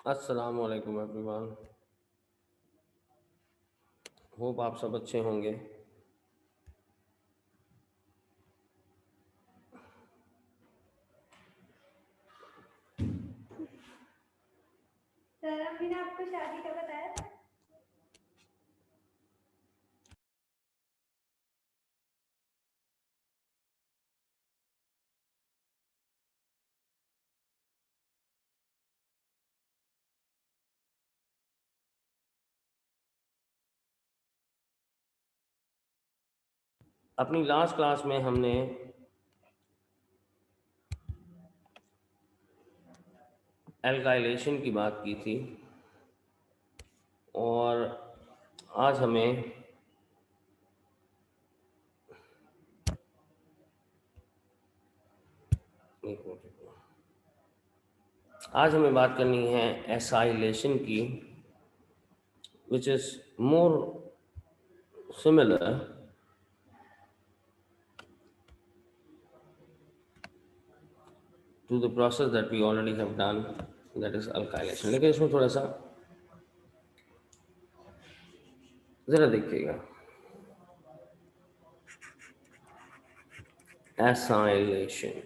अस्सलाम वालेकुम everyone. Hope आप सब अच्छे होंगे। सर अभी ने आपको शादी का बताया था। अपनी लास्ट क्लास में हमने एल्काइलेशन की बात की थी और आज हमें एक मिनट, आज हमें बात करनी है एसाइलेशन की, which is more similar to the process that we already have done, that is alkylation. लेकिन इसमें थोड़ा सा ज़रा देखिएगा, एसाइलेशन।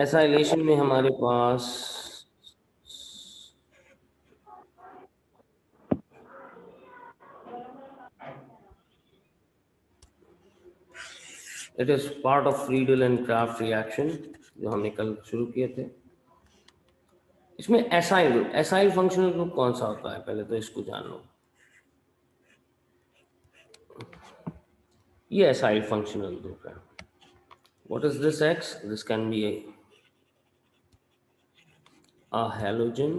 एसाइलेशन में हमारे पास it is part of Friedel and Craft reaction जो हमने कल शुरू किए थे। इसमें एसाइल फंक्शनल ग्रुप कौन सा होता है, पहले तो इसको जान लो। ये एसाइल फंक्शनल ग्रुप है। What is this x? This can be a halogen.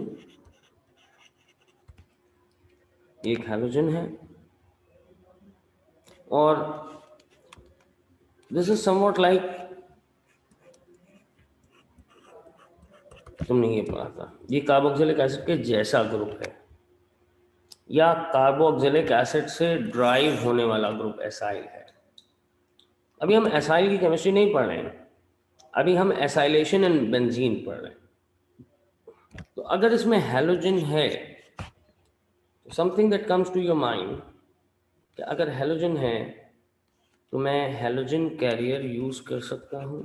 एक हैलोजन है और दिस इज समवॉट लाइक, तुमने ये पढ़ा था, ये कार्बोक्सिलिक एसिड के जैसा ग्रुप है या कार्बोक्सिलिक एसिड से ड्राइव होने वाला ग्रुप एसाइल है। अभी हम एसाइल की केमिस्ट्री नहीं पढ़ रहे हैं, अभी हम एसाइलेशन एंड बेंजीन पढ़ रहे हैं। तो अगर इसमें हैलोजन है, something that comes to your mind कि अगर हैलोजन है तो मैं हैलोजन कैरियर यूज कर सकता हूं,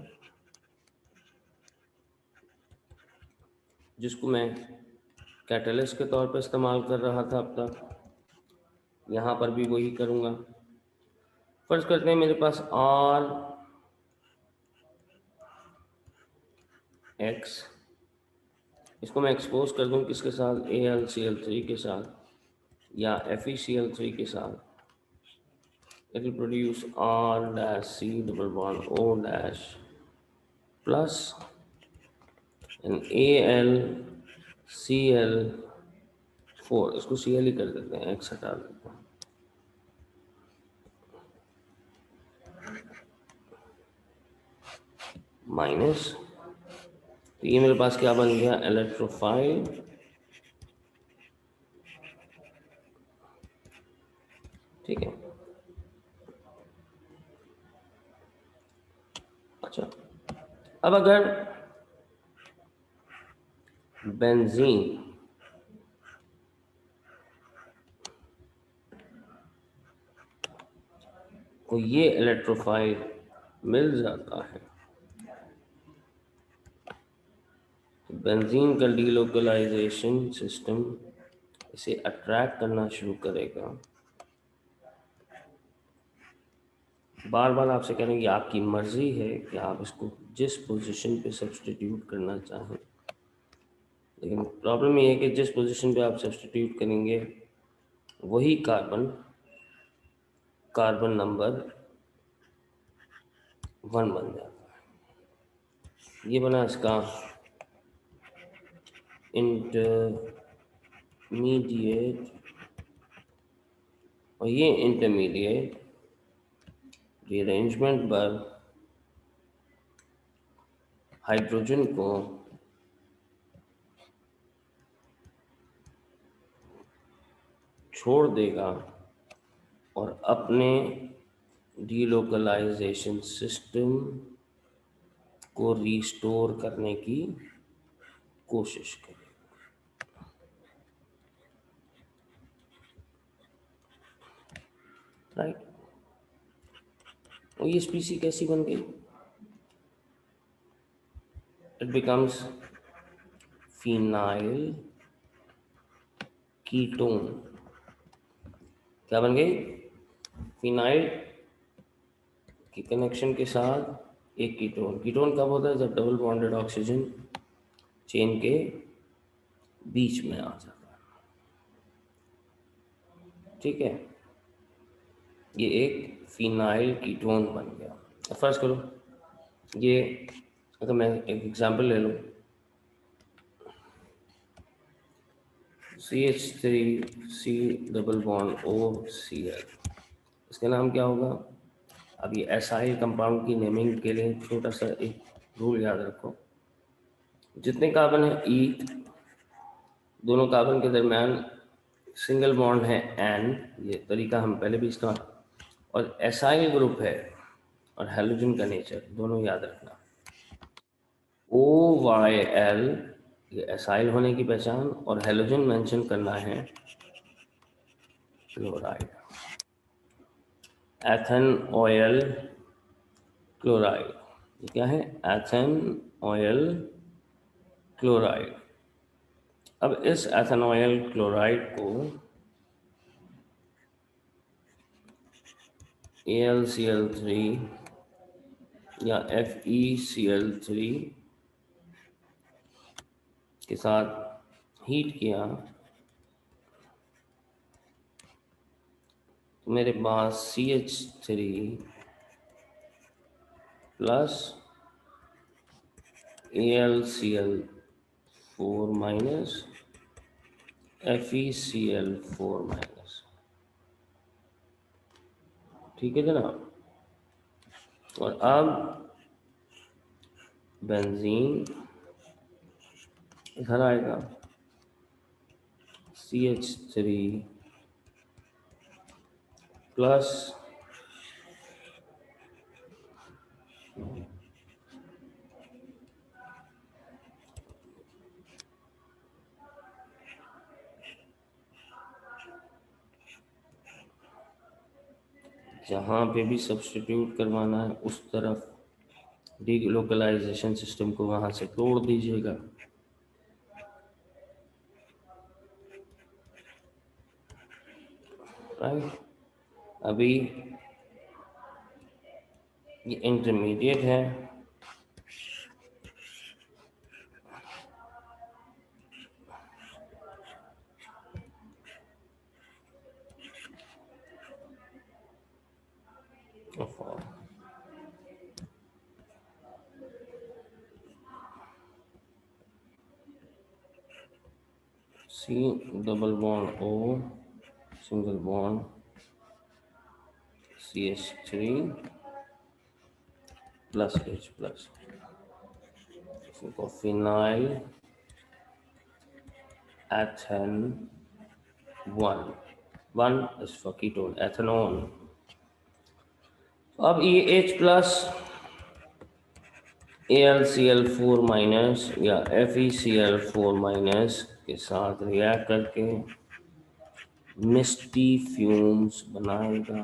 जिसको मैं कैटलिस्ट के तौर पर इस्तेमाल कर रहा था अब तक। यहाँ पर भी वही करूँगा। फर्ज करते हैं मेरे पास आर एक्स, इसको मैं एक्सपोज कर दूँ किसके साथ, AlCl3 के साथ या FeCl3 के साथ। it will produce R dash C double bond O dash plus and AlCl4, इसको Cl ही कर देते हैं, X हटा देते हैं। माइनस, तो ये मेरे पास क्या बन गया, इलेक्ट्रोफाइल। ठीक है, अच्छा अब अगर बेंजीन को ये इलेक्ट्रोफाइल मिल जाता है तो बेंजीन का डीलोकलाइजेशन सिस्टम इसे अट्रैक्ट करना शुरू करेगा। बार बार आपसे कहेंगे आपकी मर्जी है कि आप इसको जिस पोजीशन पे सब्सटीट्यूट करना चाहें, लेकिन प्रॉब्लम ये है कि जिस पोजीशन पे आप सब्सटीट्यूट करेंगे वही कार्बन नंबर 1 बन जाता है। ये बना इसका इंटरमीडिएट, और ये इंटरमीडिएट रीअरेंजमेंट पर हाइड्रोजन को छोड़ देगा और अपने डीलोकलाइजेशन सिस्टम को रिस्टोर करने की कोशिश करें। राइट, और ये स्पीसी कैसी बन गई? It becomes phenyl ketone. क्या बन गई? फिनाइल के कनेक्शन के साथ एक कीटोन। कीटोन कब होता है? जब डबल बॉन्डेड ऑक्सीजन चेन के बीच में आ जाता है। ठीक है, ये एक फिनाइल कीटोन बन गया। अब फर्ज करो ये, अगर मैं एक एग्जांपल ले लूँ, CH3 डबल बॉन्ड OCl, इसका नाम क्या होगा? अब ये एसाइल कंपाउंड की नेमिंग के लिए छोटा सा एक रूल याद रखो। जितने कार्बन है E, दोनों कार्बन के दरमियान सिंगल बॉन्ड है N, ये तरीका हम पहले भी इस्तेमाल, और एसाइल ग्रुप है और हेलोजन का नेचर दोनों याद रखना। OYl ये एसाइल होने की पहचान, और हेलोजन मेंशन करना है क्लोराइड। एथेन ऑयल क्लोराइड, ये क्या है? Ethane oil chloride. अब इस एथेनॉयल क्लोराइड को AlCl3 या FeCl3 के साथ हीट किया तो मेरे पास CH3 plus AlCl4 minus FeCl4 minus. ठीक है जनाब, और अब बेंजीन इधर आएगा, CH3 प्लस जहाँ पे भी सब्स्टिट्यूट करवाना है उस तरफ डीलोकलाइजेशन सिस्टम को वहाँ से तोड़ दीजिएगा। राइट, अभी ये इंटरमीडिएट है, C double bond O single bond CH3 plus H plus, phenyl ethane 1 is for ketone ethanone. अब ये H प्लस AlCl4 माइनस या FeCl4 माइनस के साथ रिएक्ट करके मिस्टी फ्यूम्स बनाएगा,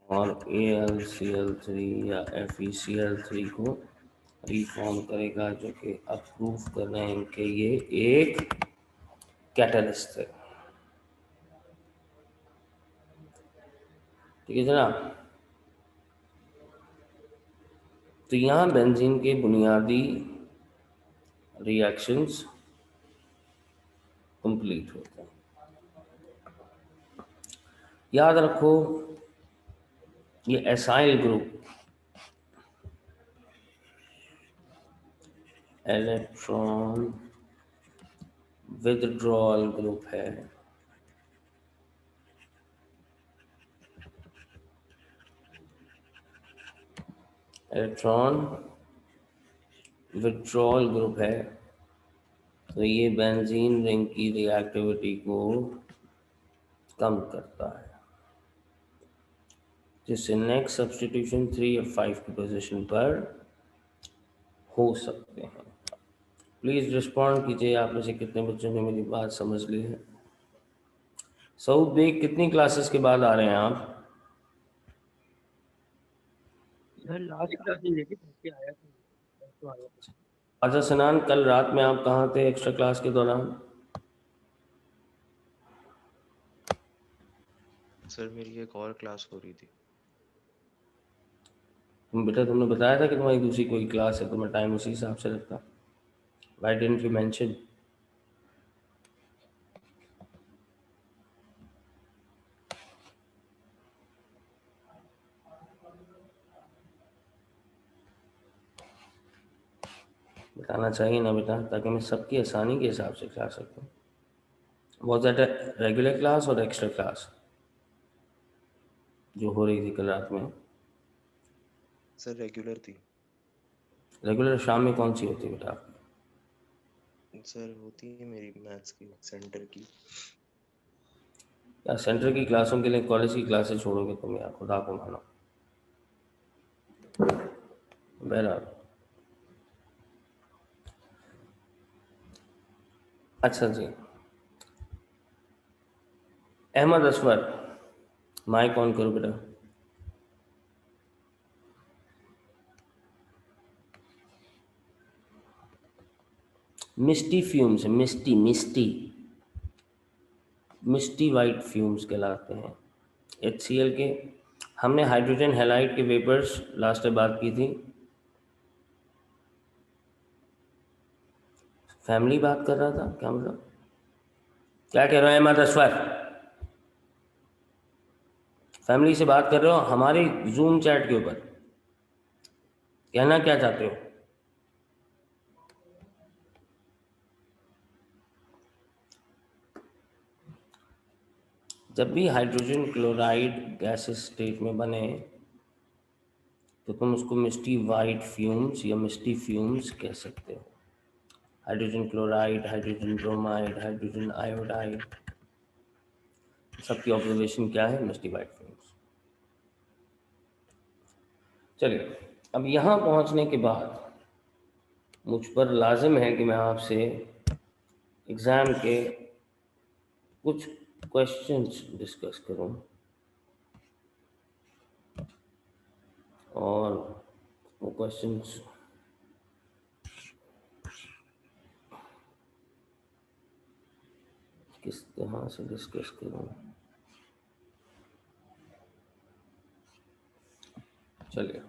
और AlCl3 या FeCl3 को रिफॉर्म करेगा, जो कि अब प्रूफ कर रहे हैं कि ये एक कैटलिस्ट है। ठीक है जनाब, तो यहाँ बेंजीन के बुनियादी रिएक्शंस कंप्लीट होते हैं। याद रखो ये acyl group electron withdrawal group है, इलेक्ट्रॉन विथड्रॉल ग्रुप है, तो ये बेंजीन रिंग की रिएक्टिविटी को कम करता है। जिससे नेक्स्ट सब्स्टिट्यूशन 3 या 5 की पोजीशन पर हो सकते हैं। प्लीज रिस्पॉन्ड कीजिए, आप में से कितने बच्चों ने मेरी बात समझ ली है। सऊद बेग, कितनी क्लासेस के बाद आ रहे हैं आप? सर लास्ट क्लास में देखी थी आया तो आया था। आजा सनान, कल रात में आप कहाँ थे एक्स्ट्रा क्लास के दौरान? सर मेरी एक और क्लास हो रही थी। बेटा तुमने बताया था कि तुम्हारी दूसरी कोई क्लास है, तो मैं टाइम उसी हिसाब से रखता। Why didn't you mention? बताना चाहिए ना बेटा, ताकि मैं सबकी आसानी के हिसाब से क्लास रखूँ। Was that a regular class और एक्स्ट्रा क्लास जो हो रही थी कल रात में? सर रेगुलर थी। रेगुलर शाम में कौन सी होती है बेटा? सर होती है मेरी मैथ्स की सेंटर की। या सेंटर की क्लासों के लिए कॉलेज की क्लासेस छोड़ोगे तुम यार, खुदा को मानो। बहरहाल, अच्छा जी। अहमद असवर, माइक ऑन करो बेटा। मिस्टी फ्यूम्स, मिस्टी मिस्टी मिस्टी वाइट फ्यूम्स कहलाते हैं HCl के। हमने हाइड्रोजन हैलाइड के वेपर्स लास्ट टाइम बात की थी। फैमिली बात कर रहा था, क्या मतलब? क्या कह रहे हो अहमद असवर? फैमिली से बात कर रहे हो हमारी जूम चैट के ऊपर? कहना क्या चाहते हो? जब भी हाइड्रोजन क्लोराइड गैसेस स्टेट में बने तो तुम उसको मिस्टी वाइट फ्यूम्स या मिस्टी फ्यूम्स कह सकते हो। Hydrogen chloride, hydrogen bromide, hydrogen iodide, सबकी ऑब्जर्वेशन क्या है? मिस्टी वाइट फ्यूम्स। चलिए, अब यहाँ पहुँचने के बाद मुझ पर लाजिम है कि मैं आपसे एग्ज़ाम के कुछ क्वेश्चंस डिस्कस करूं, और वो क्वेश्चंस किस तरह से डिस्कस करूं। चलिए,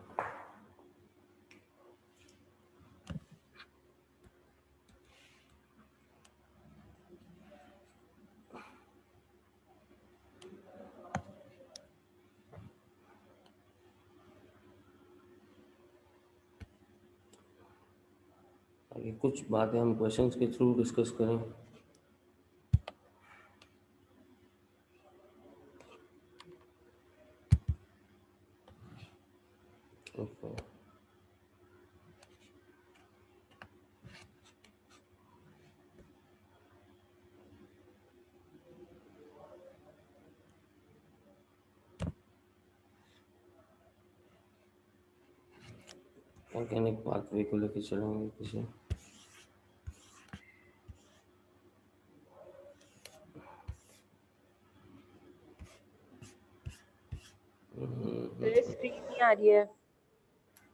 आगे कुछ बातें हम क्वेश्चंस के थ्रू डिस्कस करें। ओके, ऑर्गेनिक पाथवे को लेकर चलेंगे किसी। मेरे स्क्रीन नहीं आ रही है।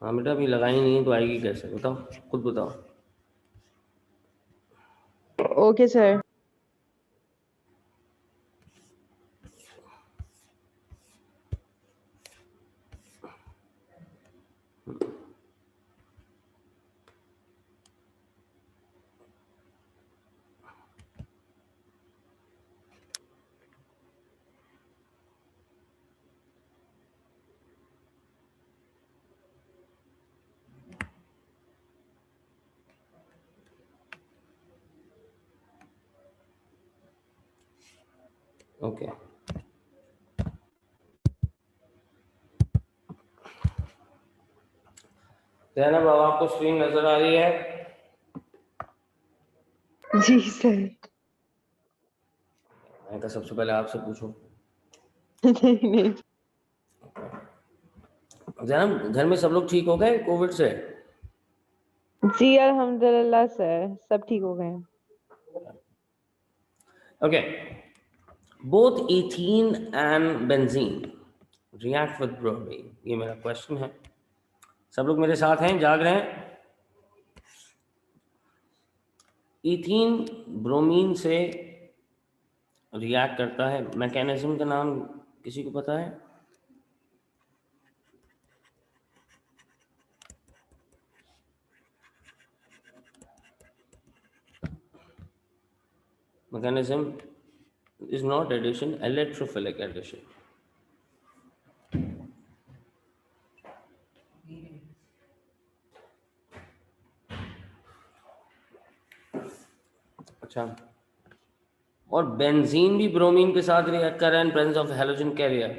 हाँ बेटा, अभी लगाई नहीं है तो आएगी कैसे? बताओ, खुद बताओ। Okay sir. ओके, जैनब, अब आपको स्क्रीन नजर आ रही है? जी सर। मैं तो सबसे पहले आपसे पूछूं। नहीं नहीं। जनाब घर में सब लोग ठीक हो गए कोविड से? जी अल्हम्दुलिल्लाह सर, सब ठीक हो गए हैं। Okay, both ethene and benzene react with bromine, ये मेरा क्वेश्चन है। सब लोग मेरे साथ हैं, जाग रहे हैं? इथीन ब्रोमीन से रिएक्ट करता है, मैकेनिज्म का नाम किसी को पता है? Mechanism is not addition, electrophilic addition. अच्छा, और बेंजीन भी ब्रोमीन के साथ रिएक्ट कर रहा है in presence of halogen carrier,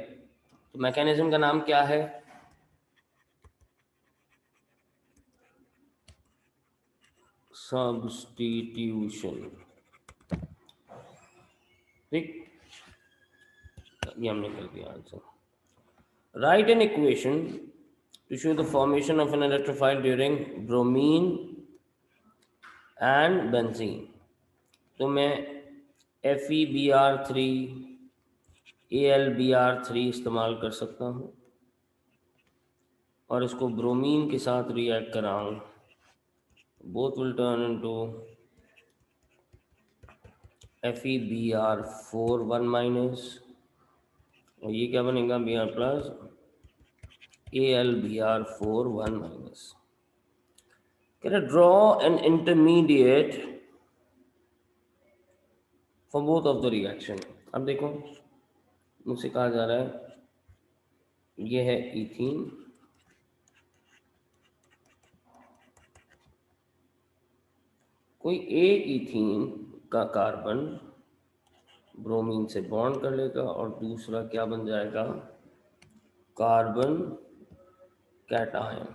तो मैकेनिज्म का नाम क्या है? सब्स्टिट्यूशन। ठीक, ये हमने कर दिया answer. Right an equation two show the formation of an electrophile during bromine and benzene. तो मैं FeBr3 AlBr3 इस्तेमाल कर सकता हूँ और इसको ब्रोमीन के साथ रिएक्ट कराऊँ, both will turn into FeBr4 1 minus, और ये क्या बनेगा Br plus AlBr4 1 minus. Can draw an intermediate for both of the reaction. अब देखो मुझसे कहा जा रहा है ये है इथीन, कोई एक इथीन का कार्बन ब्रोमीन से बॉन्ड कर लेगा और दूसरा क्या बन जाएगा, कार्बन कैटायन।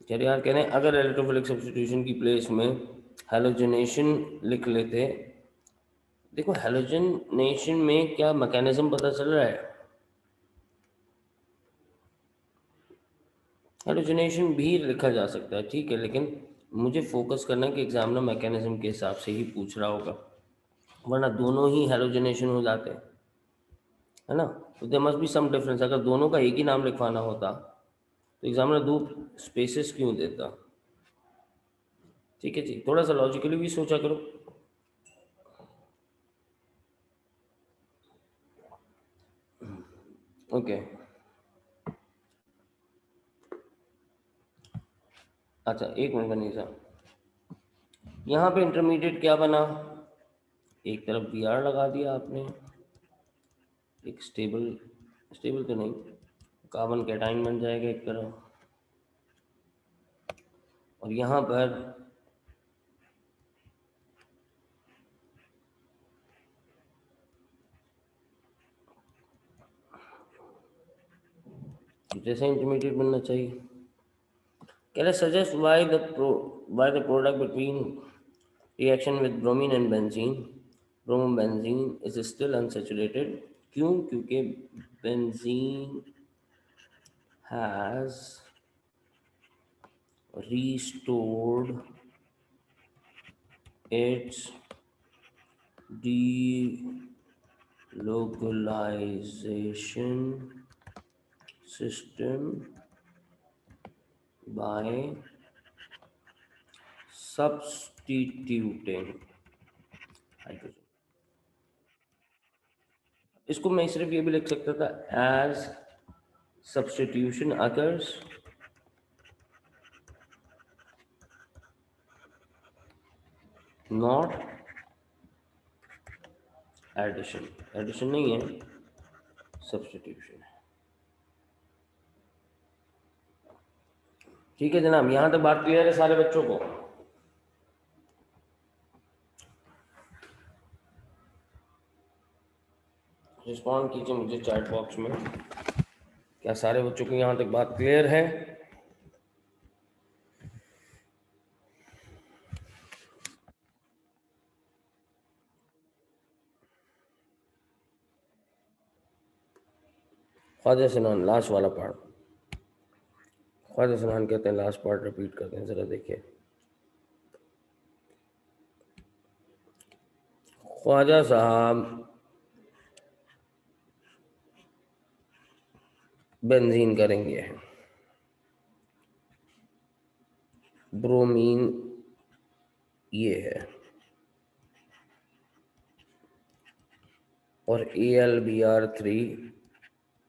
चलिए यार, कह रहे हैं अगर इलेक्ट्रोफिलिक सब्स्टिट्यूशन की प्लेस में हैलोजनेशन लिख लेते। देखो हैलोजनेशन में क्या मैकेनिज्म पता चल रहा है? हैलोजनेशन भी लिखा जा सकता है, ठीक है, लेकिन मुझे फोकस करना है कि एग्जामिनर मैकेनिज्म के हिसाब से ही पूछ रहा होगा, वरना दोनों ही हैलोजनेशन हो जाते हैं, है ना। तो there must be some difference. अगर दोनों का एक ही नाम लिखवाना होता तो एग्जामिनर दो स्पेसेस क्यों देता? ठीक है जी, थोड़ा सा लॉजिकली भी सोचा करो। ओके, अच्छा एक मिनट बनी साहब, यहाँ पे इंटरमीडिएट क्या बना? एक तरफ Br लगा दिया आपने, एक स्टेबल, स्टेबल तो नहीं, कार्बन कैटाइन बन जाएगा एक तरफ, और यहाँ पर जैसे इंटरमीडिएट बनना चाहिए। Can I suggest why the product between reaction with bromine and benzene, bromobenzene is still unsaturated? क्यों? क्योंकि benzene has restored its delocalization system by substituting hydrogen। इसको मैं सिर्फ ये भी लिख सकता था, as substitution occurs not addition. Addition नहीं है, सब्स्टिट्यूशन है। ठीक है जनाब, यहां तक बात क्लियर है सारे बच्चों को? रिस्पॉन्ड कीजिए मुझे चैट बॉक्स में, क्या सारे बच्चों को यहां तक बात क्लियर है? ख्वाजा सिनान लास्ट वाला पार्ट, ख्वाजा सिनान कहते हैं लास्ट पार्ट रिपीट करते हैं, जरा देखिए। ख्वाजा साहब बेंजीन करेंगे, ब्रोमीन ये है और AlBr3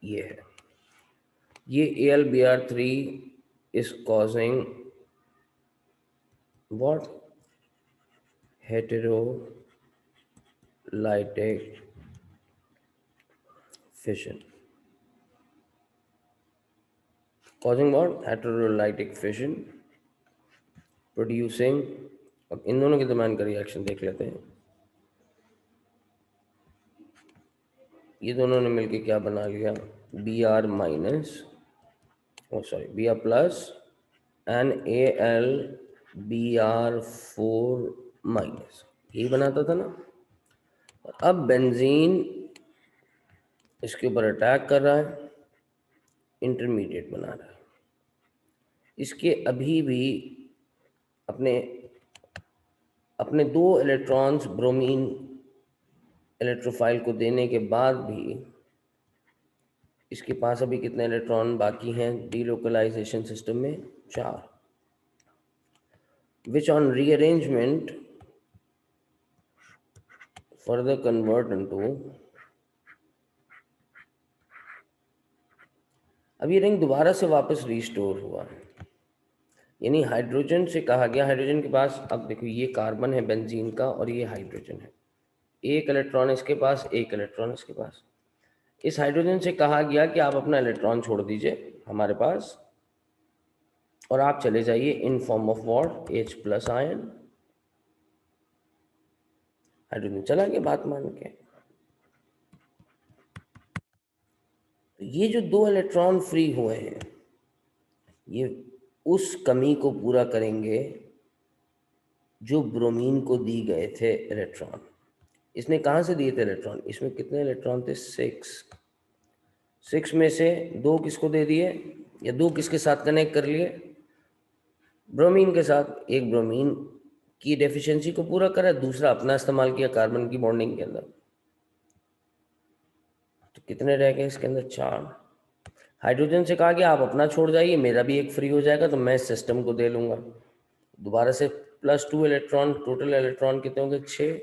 ये है। ये AlBr3 is causing what? Heterolytic fission. Causing what? Heterolytic fission, producing, अब इन दोनों के दरम्यान का रिएक्शन देख लेते हैं। ये दोनों ने मिलके क्या बना लिया? Br minus, Br plus and AlBr4 minus, यही बनाता था ना। अब बेंजीन इसके ऊपर अटैक कर रहा है, इंटरमीडिएट बना रहा है। इसके अभी भी अपने 2 इलेक्ट्रॉन्स ब्रोमीन इलेक्ट्रोफाइल को देने के बाद भी इसके पास अभी कितने इलेक्ट्रॉन बाकी हैं डीलोकलाइजेशन सिस्टम में? 4, which on rearrangement further convert into, अब ये रिंग दोबारा से वापस रिस्टोर हुआ है, यानी हाइड्रोजन से कहा गया, हाइड्रोजन के पास, अब देखो ये कार्बन है बेंजीन का और ये हाइड्रोजन है, एक इलेक्ट्रॉन इसके पास, एक इलेक्ट्रॉन इसके पास। इस हाइड्रोजन से कहा गया कि आप अपना इलेक्ट्रॉन छोड़ दीजिए हमारे पास और आप चले जाइए in form of what? H+ ion. Hydrogen चला गया बात मान के। तो ये जो 2 इलेक्ट्रॉन फ्री हुए हैं ये उस कमी को पूरा करेंगे जो ब्रोमीन को दी गए थे इलेक्ट्रॉन। इसने कहाँ से दिए थे इलेक्ट्रॉन? इसमें कितने इलेक्ट्रॉन थे? 6 में से 2 किसको दे दिए, या 2 किसके साथ कनेक्ट कर लिए? ब्रोमीन के साथ। एक ब्रोमीन की डेफिशिएंसी को पूरा करा, दूसरा अपना इस्तेमाल किया कार्बन की बॉन्डिंग के अंदर। तो कितने रह गए इसके अंदर? 4। हाइड्रोजन से कहा गया आप अपना छोड़ जाइए, मेरा भी एक फ्री हो जाएगा तो मैं सिस्टम को दे लूंगा। दोबारा से +2 इलेक्ट्रॉन, टोटल इलेक्ट्रॉन कितने होंगे? 6।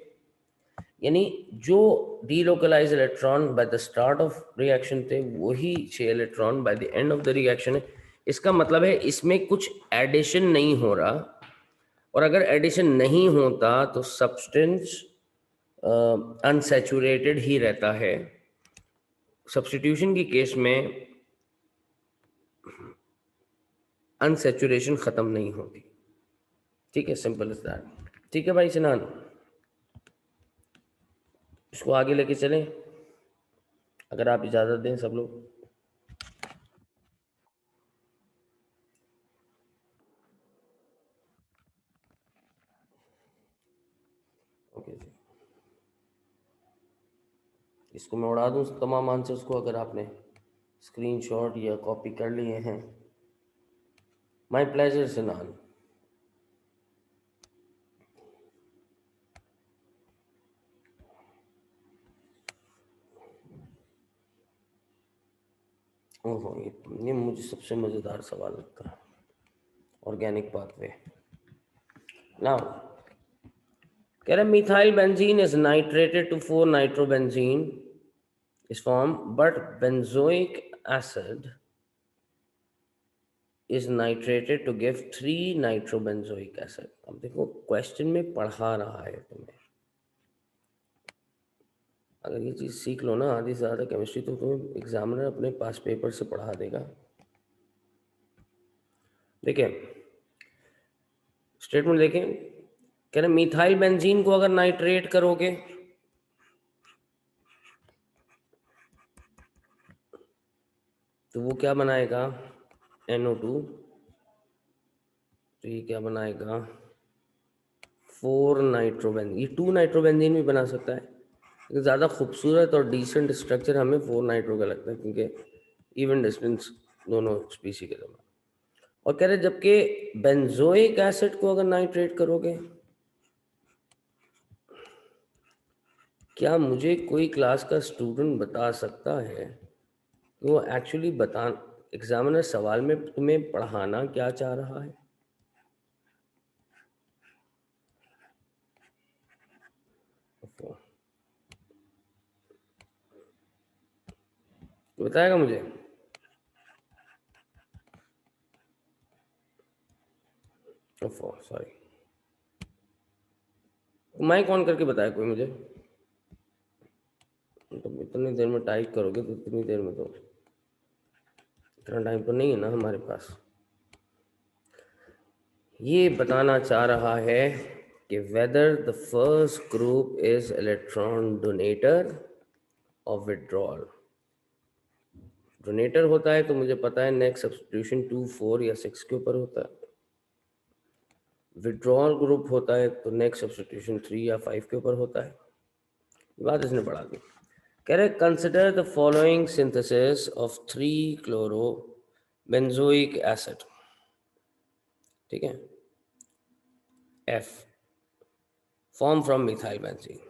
यानी जो delocalize electron by the start of reaction थे वही 6 electron by the end of the reaction है। इसका मतलब है इसमें कुछ एडिशन नहीं हो रहा, और अगर एडिशन नहीं होता तो सब्सटेंस अनसैचुरेटेड ही रहता है। सब्स्टिट्यूशन की केस में अनसैचुरेशन खत्म नहीं होती। ठीक है, सिंपल इज दैट। ठीक है भाई सिनान, इसको आगे लेके चलें अगर आप इजाजत दें सब लोग। ओके जी, इसको मैं उड़ा दूं तमाम आंसर्स को अगर आपने स्क्रीनशॉट या कॉपी कर लिए हैं। My pleasure Sinan. ओहो, ये मुझे सबसे मज़ेदार सवाल लगता है, ऑर्गेनिक पाथवे। नाउ कह रहे methyl benzene is nitrated to 4 nitrobenzene इस form, but benzoic acid is nitrated to give 3 nitrobenzoic acid. अब देखो क्वेश्चन में पढ़ा रहा है तुम्हें, अगर ये चीज़ सीख लो ना आधी से ज़्यादा केमिस्ट्री, तो तुम्हें एग्जामिनर अपने पास पेपर से पढ़ा देगा। देखिए स्टेटमेंट देखें, कह रहे मिथाइल बेंजीन को अगर नाइट्रेट करोगे तो वो क्या बनाएगा? NO2। तो ये क्या बनाएगा? 4 नाइट्रोबेंजीन। ये 2 नाइट्रोबेंजीन भी बना सकता है, लेकिन ज़्यादा खूबसूरत और डिसेंट स्ट्रक्चर हमें 4 नाइट्रो का लगता है, क्योंकि इवन डिस्टेंस दोनों स्पीसी के दरमियान। और कह रहे जबकि बेंजोइक एसिड को अगर नाइट्रेट करोगे, क्या मुझे कोई क्लास का स्टूडेंट बता सकता है कि वो एक्चुअली एग्जामिनर सवाल में तुम्हें पढ़ाना क्या चाह रहा है? तो बताएगा मुझे? सॉरी, माइक ऑन करके बताया कोई मुझे। तो इतनी देर में टाइप करोगे तो इतनी देर में तो इतना टाइम तो नहीं है ना हमारे पास। ये बताना चाह रहा है कि whether the first group is electron donator और विड्रॉल। डोनेटर होता है तो मुझे पता है नेक्स्ट सब्स्टिट्यूशन 2, 4 या 6 के ऊपर होता है। विड्रॉल ग्रुप होता है तो नेक्स्ट सब्स्टिट्यूशन 3 या 5 के ऊपर होता है। ये बात इसने पढ़ा दी। कह रहे consider the following synthesis of 3 chloro benzoic acid. ठीक है, F formed from methyl benzene.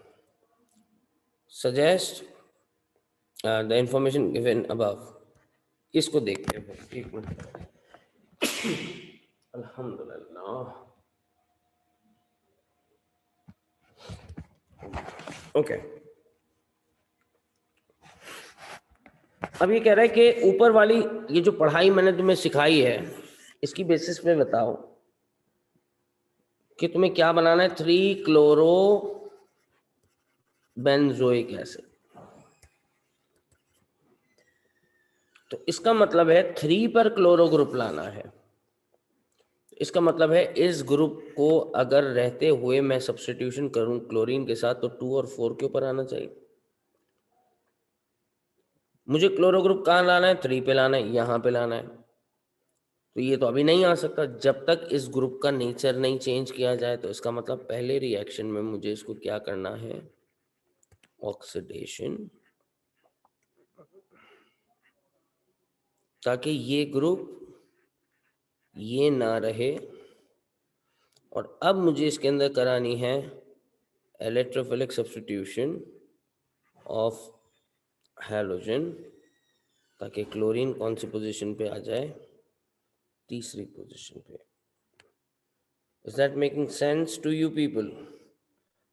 Suggest the information given above. इसको देखते हैं, एक मिनट। अल्हम्दुलिल्लाह। ओके, अब ये कह रहा है कि ऊपर वाली ये जो पढ़ाई मैंने तुम्हें सिखाई है इसकी बेसिस पे बताओ कि तुम्हें क्या बनाना है। 3 क्लोरो बेंजोइक एसिड। तो इसका मतलब है 3 पर क्लोरो ग्रुप लाना है। इसका मतलब है इस ग्रुप को अगर रहते हुए मैं सब्स्टिट्यूशन करूं क्लोरीन के साथ तो 2 और 4 के ऊपर आना चाहिए। मुझे क्लोरो ग्रुप कहाँ लाना है? 3 पे लाना है, यहाँ पे लाना है। तो ये तो अभी नहीं आ सकता जब तक इस ग्रुप का नेचर नहीं चेंज किया जाए। तो इसका मतलब पहले रिएक्शन में मुझे इसको क्या करना है? ऑक्सीडेशन, ताकि ये ग्रुप ये ना रहे। और अब मुझे इसके अंदर करानी है इलेक्ट्रोफिलिक सब्स्टिट्यूशन ऑफ हैलोजन, ताकि क्लोरीन कौन सी पोजीशन पे आ जाए? तीसरी पोजीशन पे। Is that making sense to you people?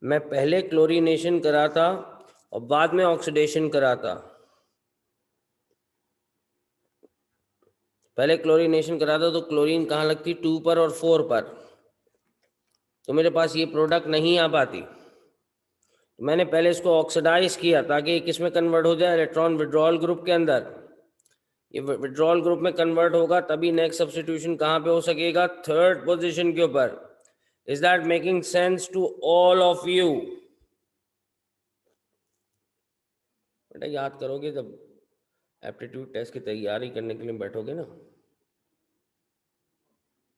मैं पहले क्लोरीनेशन कराता और बाद में ऑक्सीडेशन कराता। पहले क्लोरीनेशन कराता तो क्लोरीन कहाँ लगती? 2 पर और 4 पर, तो मेरे पास ये प्रोडक्ट नहीं आ पाती। मैंने पहले इसको ऑक्सीडाइज किया ताकि ये किस में कन्वर्ट हो जाए? इलेक्ट्रॉन विड्रॉल ग्रुप के अंदर। ये विड्रॉल ग्रुप में कन्वर्ट होगा तभी नेक्स्ट सब्स्टिट्यूशन कहाँ पे हो सकेगा? 3rd पोजीशन के ऊपर। Is that making sense to all of you? बेटा याद करोगे जब एप्टीट्यूड टेस्ट की तैयारी करने के लिए बैठोगे ना।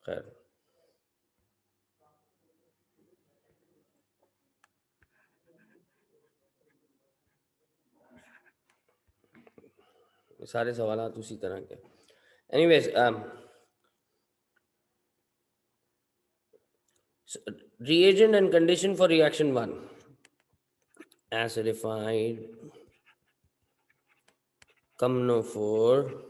खैर, सारे सवाल उसी तरह के। Anyways, reagent and condition for reaction 1: acidified कमनोफोर,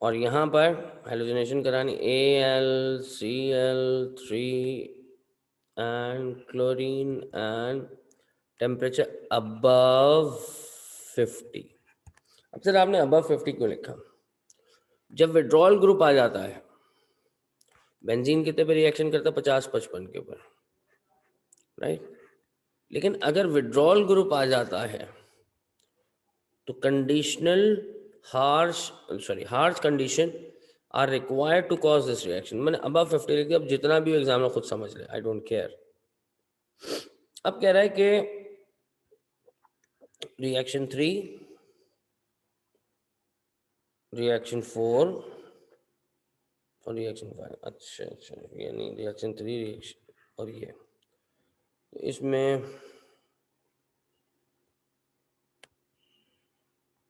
और यहाँ पर हेलोजनेशन करानी AlCl3 and chlorine and temperature above 50। अब सर आपने अबव 50 क्यों लिखा? जब विड्रॉल ग्रुप आ जाता है, बेंजीन कितने पे रिएक्शन करता है? 50-55 के ऊपर, राइट। लेकिन अगर विड्रॉल ग्रुप आ जाता है तो conditional harsh condition are required to cause this reaction. मैंने अबव 50 लिख दिया। अब जितना भी एग्जाम में खुद समझ ले, आई डोंट केयर। अब कह रहा है कि रिएक्शन 3, रिएक्शन 4 और रिएक्शन 5। अच्छा, ये नहीं, रिएक्शन 3 रिएक्शन और ये, इसमें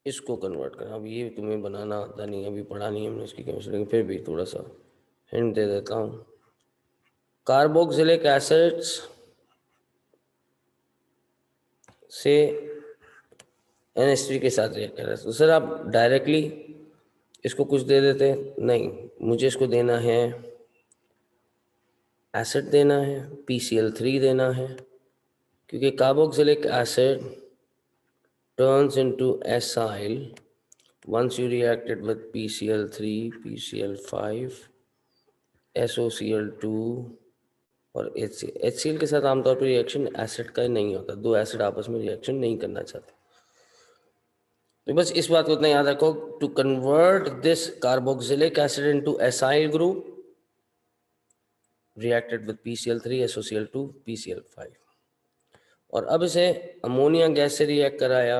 इसको कन्वर्ट करना। अब ये तुम्हें बनाना आता नहीं, अभी पढ़ा नहीं हमने इसकी केमिस्ट्री, लेकिन फिर भी थोड़ा सा हिंट दे देता हूँ। कार्बोक्सिलिक एसिड्स से NH3 के साथ रिएक्ट कर रहा है, तो सर आप डायरेक्टली इसको कुछ दे देते हैं? नहीं, मुझे इसको देना है, एसिड देना है, PCl3 देना है, क्योंकि carboxylic acid turns into acyl once you react it with PCl3, PCl5, SOCl2 और HCl के साथ आमतौर पर रिएक्शन एसिड का नहीं होता, दो एसिड आपस में रिएक्शन नहीं करना चाहते। तो बस इस बात को इतना याद रखो, to convert this carboxylic acid into acyl group reacted with PCl3, SOCl2, PCl5, और अब इसे अमोनिया गैस से रिएक्ट कराया,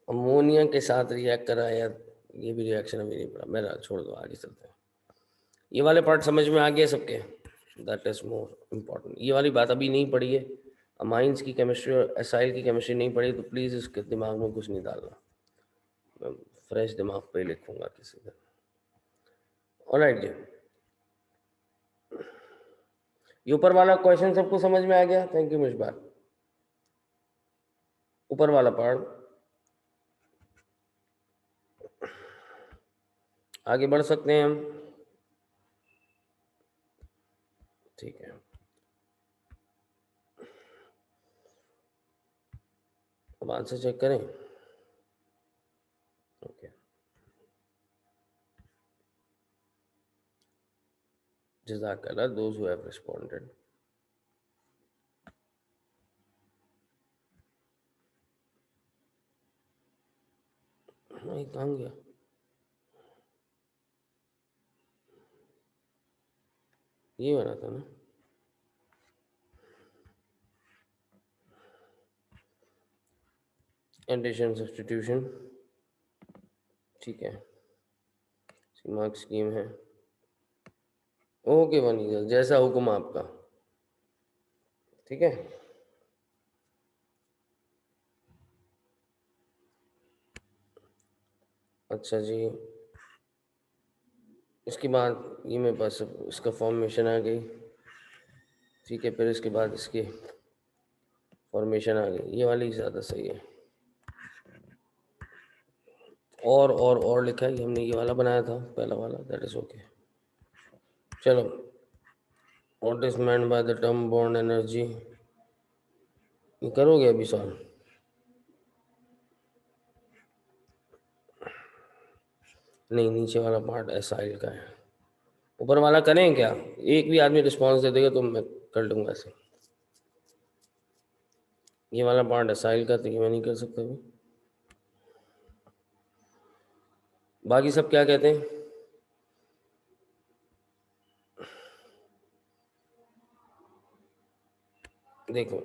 अमोनिया के साथ रिएक्ट कराया। ये भी रिएक्शन अभी नहीं पड़ा, मेरा छोड़ दो, आगे चलते हैं। ये वाले पार्ट समझ में आ गए सबके? That is more important. ये वाली बात अभी नहीं पढ़ी है, अमाइंस की केमिस्ट्री और एसाइल की केमिस्ट्री नहीं पढ़ी, तो प्लीज़ इसके दिमाग में कुछ नहीं डालना, मैं फ्रेश दिमाग पे लिखूंगा किसी दिन। ऑलराइट जी, ये ऊपर वाला क्वेश्चन सबको समझ में आ गया? Thank you Mishba. ऊपर वाला पार्ट आगे बढ़ सकते हैं हम, ठीक है। अब आंसर चेक करें। ओके, जज़ाकल्लाह दोज़ हु हैव रिस्पोंडेड। नहीं, कहाँ गया? ये बना था ना, एडिशन सब्स्टिट्यूशन, ठीक है, मार्क स्कीम है। ओके बनी, जैसा हुक्म आपका, ठीक है। अच्छा जी, इसके बाद ये मेरे पास इसका फॉर्मेशन आ गई, ठीक है। फिर इसके बाद इसकी फॉर्मेशन आ गई, ये वाली ज़्यादा सही है। और लिखा है, हमने ये वाला बनाया था पहला वाला, दैट इज ओके। चलो, what is meant by the term bond energy, ये करोगे अभी सॉल्व? नहीं, नीचे वाला पार्ट एसाइल का है, ऊपर वाला करें क्या? एक भी आदमी रिस्पॉन्स दे देगा तो मैं कर लूँगा ऐसे। ये वाला पार्ट एसाइल का, तो ये मैं नहीं कर सकता अभी। बाकी सब क्या कहते हैं? देखो,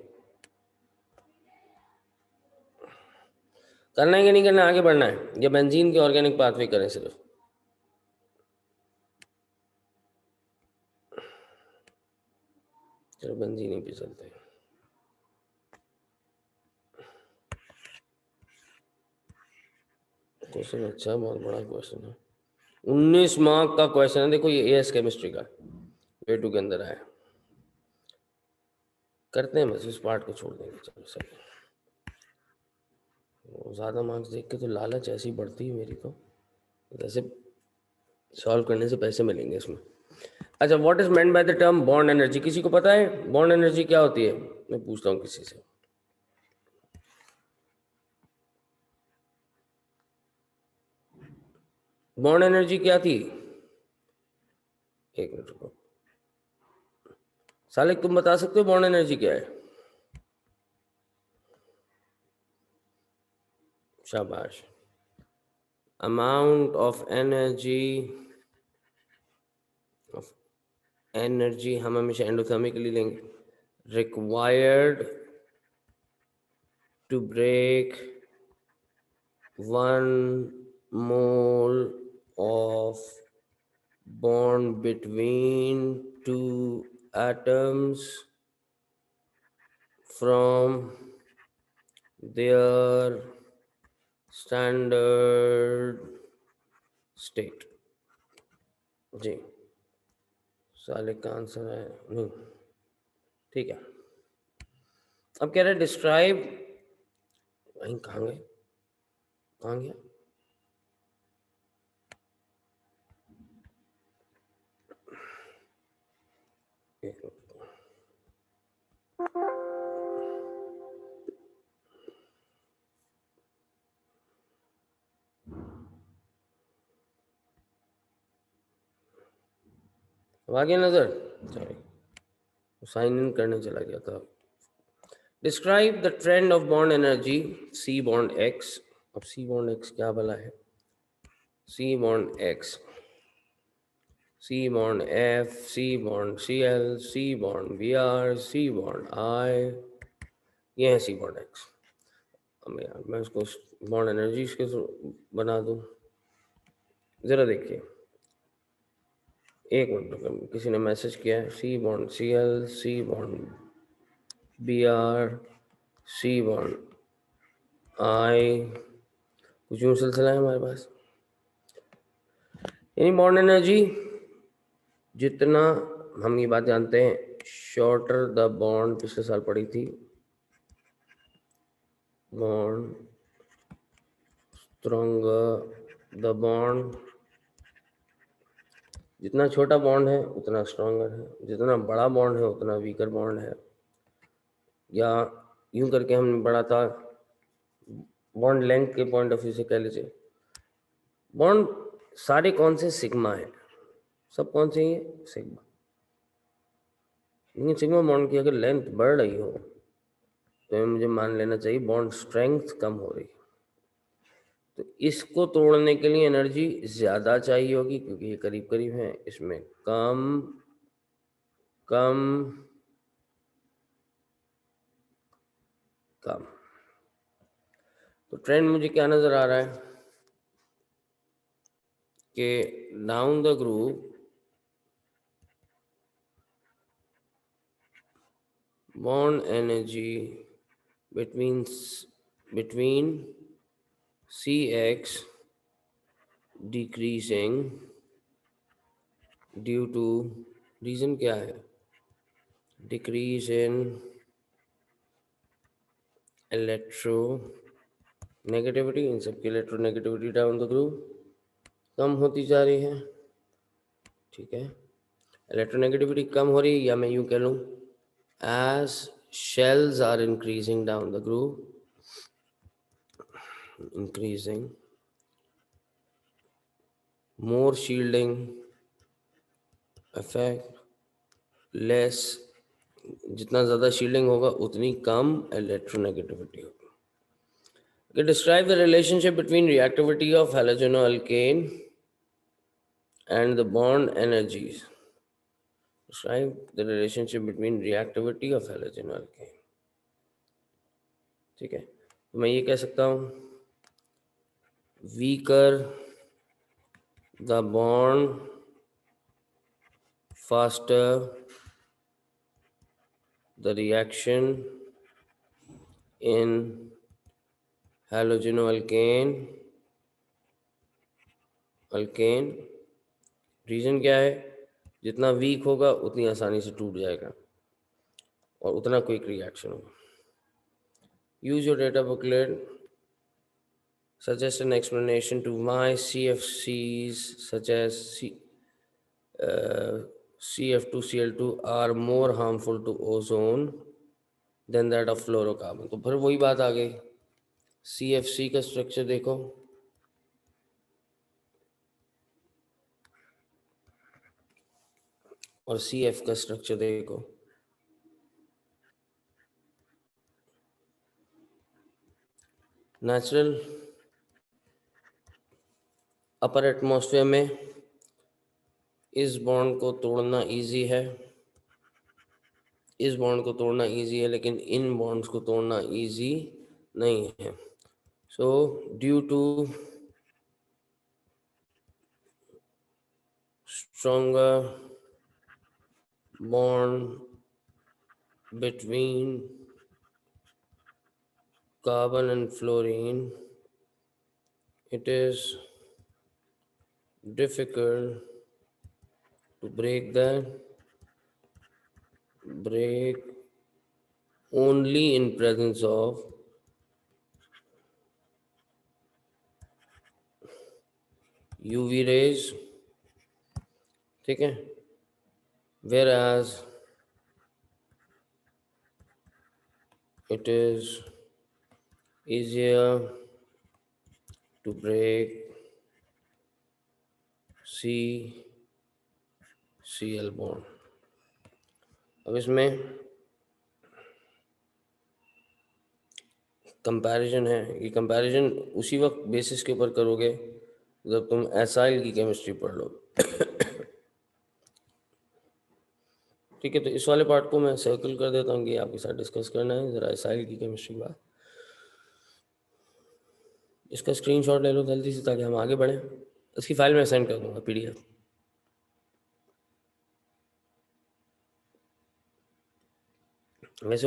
करना है कि नहीं करना, आगे बढ़ना है, या बेंजीन के ऑर्गेनिक पाथवे करें सिर्फ? चलो बेंजीन ही पे चलते हैं। क्वेश्चन अच्छा है, बहुत बड़ा क्वेश्चन है, 19 मार्क का क्वेश्चन है। देखो, ये एस केमिस्ट्री का वे टू के अंदर आया, करते हैं, बस इस पार्ट को छोड़ देंगे। चलो सही, ज़्यादा मार्क्स देख के तो लालच ऐसी बढ़ती है मेरी, तो जैसे सॉल्व करने से पैसे मिलेंगे इसमें। अच्छा, what is meant by the term bond energy, किसी को पता है बॉन्ड एनर्जी क्या होती है? मैं पूछता हूँ किसी से, बॉन्ड एनर्जी क्या थी? एक मिनट रुको, सालिक तुम बता सकते हो बॉन्ड एनर्जी क्या है? शाबाश। अमाउंट ऑफ एनर्जी हम हमेशा एंडोथर्मिकली लेंगे, required to break 1 mole of bond between two atoms from their standard state जी, साले का आंसर है नहीं, ठीक है। अब कह रहे हैं डिस्क्राइब, वहीं कहाँ गए, कहाँ गया, एक मिनट। अब आ गया नजर, सॉरी साइन इन करने चला गया था। Describe the trend of bond energy C bond X. अब सी बॉन्ड एक्स क्या भला है, C bond X, C bond F, C bond C L, C bond B R, C bond I, ये है सी बॉन्ड एक्स। अब यार मैं इसको बॉन्ड एनर्जी इसके बना दूं, जरा देखिए, एक मिनट रुको, किसी ने मैसेज किया है, C bond C L, C bond B R, C bond I, कुछ यूं सिलसिला है हमारे पास। यानी बॉन्ड एनर्जी जितना, हम ये बात जानते हैं, शॉर्टर द बॉन्ड, पिछले साल पढ़ी थी, बॉन्ड स्ट्रॉन्गर द बॉन्ड, जितना छोटा बॉन्ड है उतना स्ट्रॉन्गर है, जितना बड़ा बॉन्ड है उतना वीकर बॉन्ड है। या यूं करके हमने पढ़ा था, बॉन्ड लेंथ के पॉइंट ऑफ व्यू से कह लीजिए, बॉन्ड सारे कौन से सिग्मा है, सब कौन से हैं सिग्मा। लेकिन सिग्मा बॉन्ड की अगर लेंथ बढ़ रही हो तो मुझे मान लेना चाहिए बॉन्ड स्ट्रेंथ कम हो रही है। तो इसको तोड़ने के लिए एनर्जी ज़्यादा चाहिए होगी, क्योंकि ये करीब करीब है, इसमें कम कम कम। तो ट्रेंड मुझे क्या नज़र आ रहा है कि down the group bond energy between Cx decreasing due to, reason क्या है, डिक्रीज इन इलेक्ट्रो नेगेटिविटी, इन सबकी electronegativity down the group कम होती जा रही है, ठीक है। इलेक्ट्रोनेगेटिविटी कम हो रही है, या मैं यूं कह लूँ, as shells are increasing down the groove, increasing more shielding effect, less, जितना ज़्यादा शील्डिंग होगा उतनी कम इलेक्ट्रोनेगेटिविटी होगी। Okay, describe the relationship between reactivity of halogenalkane and the bond energies. Describe the relationship between reactivity of halogenalkane. ठीक है, तो मैं ये कह सकता हूँ, weaker the bond, faster the reaction in halogenalkane alkane. Reason क्या है, जितना वीक होगा उतनी आसानी से टूट जाएगा और उतना क्विक रिएक्शन होगा। Use your data booklet, suggest an explanation to why CFCs such as CF2Cl2 are more harmful to ozone than that of fluorocarbon। तो फिर वही बात आ गई, CFC का स्ट्रक्चर देखो, और CF का स्ट्रक्चर देखो, नेचुरल अपर एटमॉस्फेयर में इस बॉन्ड को तोड़ना इजी है, इस बॉन्ड को तोड़ना इजी है, लेकिन इन बॉन्ड्स को तोड़ना इजी नहीं है। So due to stronger bond between carbon and fluorine, it is difficult to break only in presence of UV rays, ठीक है, whereas it is easier to break CCl bond. अब इसमें कंपैरिजन है, ये कंपैरिजन उसी वक्त बेसिस के ऊपर करोगे जब तुम एसाइल की केमिस्ट्री पढ़ लो। ठीक है, तो इस वाले पार्ट को मैं सर्कल कर देता हूँ कि आपके साथ डिस्कस करना है ज़रा एसाइल की केमिस्ट्री के बाद। इसका स्क्रीनशॉट ले लो जल्दी से ताकि हम आगे बढ़ें। इसकी फाइल में सेंड कर दूंगा PDF। वैसे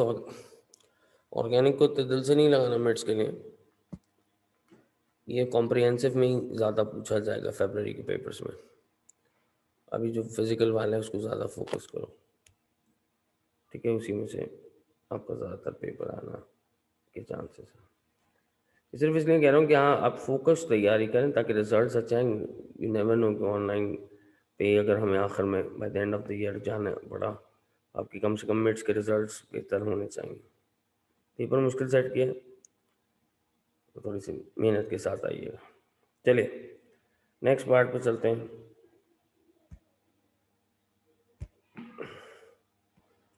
ऑर्गेनिक को तो दिल से नहीं लगाना मिट्स के लिए, ये कॉम्प्रिहेंसिव में ही ज़्यादा पूछा जाएगा फरवरी के पेपर्स में। अभी जो फिजिकल वाला है उसको ज़्यादा फोकस करो, ठीक है, उसी में से आपका ज़्यादातर पेपर आना के चांसेस हैं। सिर्फ इसलिए कह रहा हूँ कि हाँ आप फोकस तैयारी करें ताकि रिजल्ट्स अच्छे आएंगे। यू नेवर नो कि ऑनलाइन पे अगर हमें आखिर में bye the end of the year जाना पड़ा, आपकी कम से कम मिड्स के रिजल्ट्स बेहतर होने चाहिए। पेपर मुश्किल सेट किया है तो थोड़ी सी मेहनत के साथ आइएगा। चलिए नेक्स्ट पार्ट पर चलते हैं।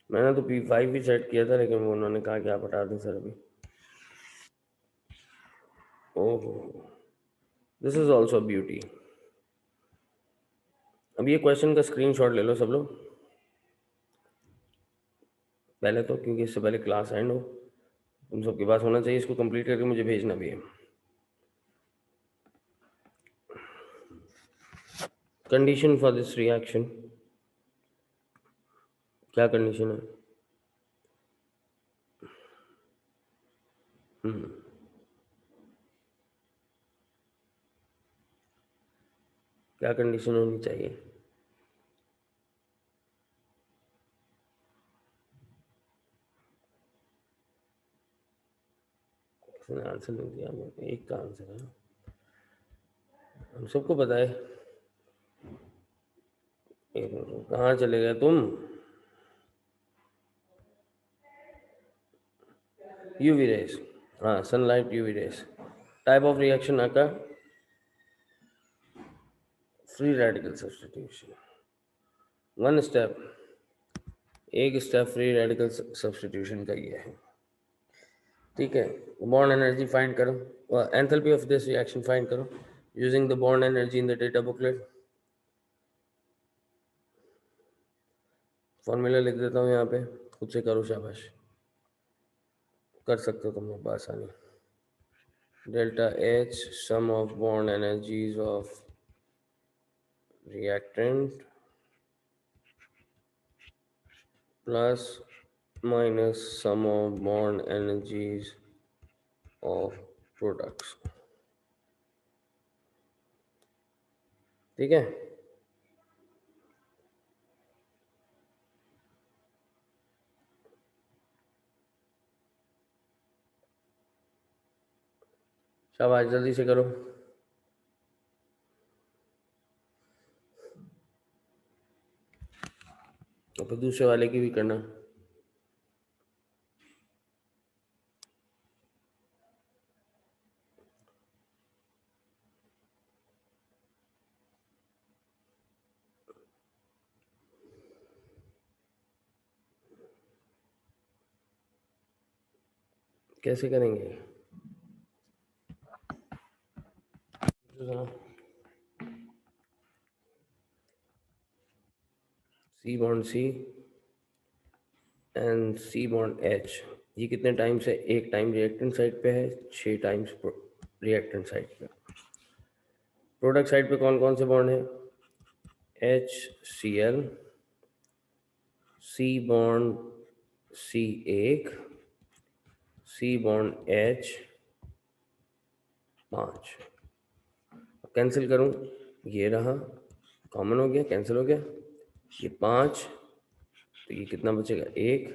मैंने तो P5 भी सेट किया था लेकिन वो उन्होंने कहा कि आप हटा दें सर अभी। ओहो, दिस इज ऑल्सो ब्यूटी। अब ये क्वेश्चन का स्क्रीनशॉट ले लो सब लोग पहले तो, क्योंकि इससे पहले क्लास एंड हो तुम सबके पास होना चाहिए। इसको कंप्लीट करके मुझे भेजना भी है। कंडीशन फॉर दिस रिएक्शन, क्या कंडीशन है? क्या कंडीशन होनी चाहिए? किसने आंसर नहीं दिया? एक का आंसर है, हम सबको पता है। एक मिनट, कहाँ चले गए तुम? यूवी रेस, हाँ sunlight UV rays. Type of reaction aka free radical substitution. One step, एक स्टेप फ्री रेडिकल सब्स्टिट्यूशन का ये है, ठीक है। बॉन्ड एनर्जी फाइंड करो, enthalpy of this reaction find करो using the bond energy in the data booklet. Formula लिख देता हूँ यहाँ पे, खुद से करो, शाबाश कर सकते हो तुम लोग आसानी। Delta H sum of bond energies of reactant plus minus sum of bond energies of products, ठीक है। शाबाश जल्दी से करो। और फिर दूसरे वाले की भी करना। कैसे करेंगे? C bond C and C bond H, ये कितने टाइम्स है? एक टाइम रिएक्टेंट साइड पे है, 6 टाइम्स रिएक्टेंट साइड पे। प्रोडक्ट साइड पे कौन कौन से बॉन्ड है? HCl, C bond C1, C bond H 5, cancel करूं, ये रहा, कॉमन हो गया, कैंसिल हो गया, ये 5, तो ये कितना बचेगा 1।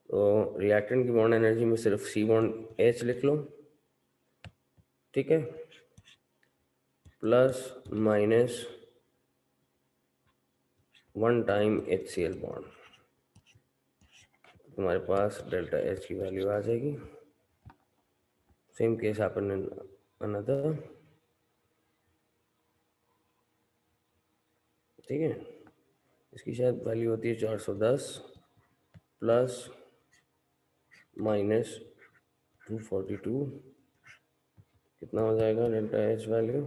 तो रिएक्टेंट की बॉन्ड एनर्जी में सिर्फ सी बॉन्ड एच लिख लो, ठीक है, plus minus 1 time HCl bond, तुम्हारे पास डेल्टा H की वैल्यू आ जाएगी। Same case happen in another, ठीक है। इसकी शायद वैल्यू होती है 410 प्लस माइनस 242, कितना हो जाएगा डेल्टा H वैल्यू,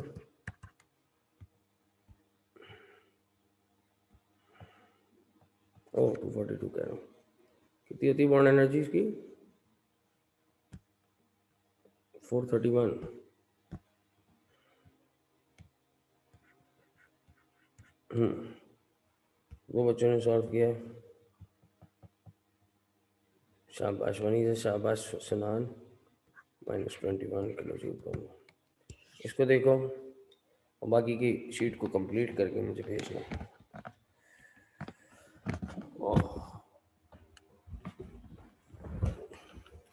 ओ 242 कह रहा हूँ। कितनी होती है बॉन्ड एनर्जी इसकी, 431। वो बच्चों ने सॉल्व किया, शाबाश वनी से, शाबाश सनान, -21 किलो जूल पर मोल। इसको देखो और बाकी की शीट को कंप्लीट करके मुझे भेजना।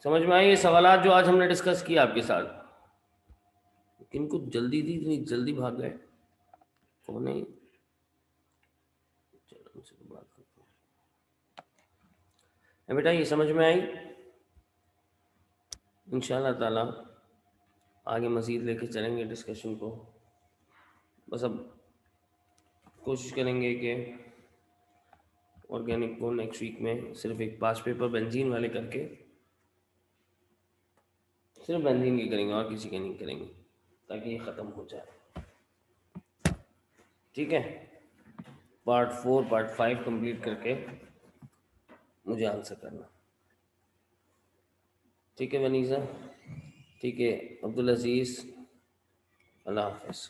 समझ में आई ये सवालात जो आज हमने डिस्कस किया आपके साथ? किनको जल्दी थी, इतनी जल्दी भाग गए, कौन है? चलो उनसे तो बात करते हैं। बेटा ये समझ में आई? इंशाल्लाह ताला आगे मज़ीद लेके चलेंगे डिस्कशन को। बस अब कोशिश करेंगे कि ऑर्गेनिक को नेक्स्ट वीक में सिर्फ एक पास पेपर बेंजीन वाले करके, सिर्फ बेंजीन की करेंगे और किसी के नहीं करेंगे, ताकि ये ख़त्म हो जाए, ठीक है। पार्ट 4 पार्ट 5 कंप्लीट करके मुझे आंसर करना, ठीक है वनीज़ा, ठीक है अब्दुल अजीज़, अल्लाह हाफ़िज़।